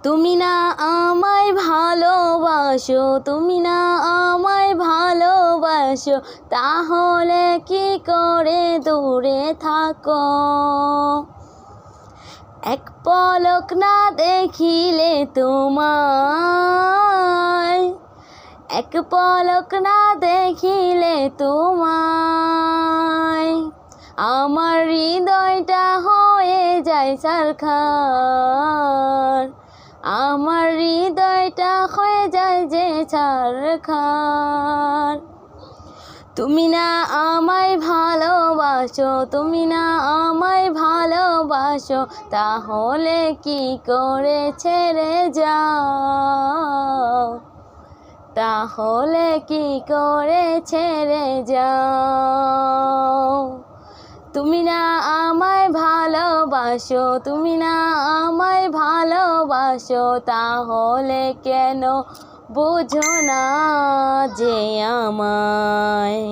তুমি না আমায় ভালোবাসো, তুমি না আমায় ভালোবাসো, তাহলে কি করে দূরে থাকো। এক পলক না দেখিলে তোমায়, এক পলক না দেখিলে তোমায়, আমার হৃদয়টা হয়ে যায় ছারখার, আমার হৃদয়টা হয়ে যায় যে ছারখার। তুমি না আমায় ভালোবাসো, তুমি না আমায় ভালোবাসো, তাহলে কি করে ছেড়ে যাও, তাহলে কি করে ছেড়ে যাও। তুমি না আমায় ভালোবাসো, তুমি না আমায় ভালোবাসো, তাহলে কেন বোঝো না যে আমায়।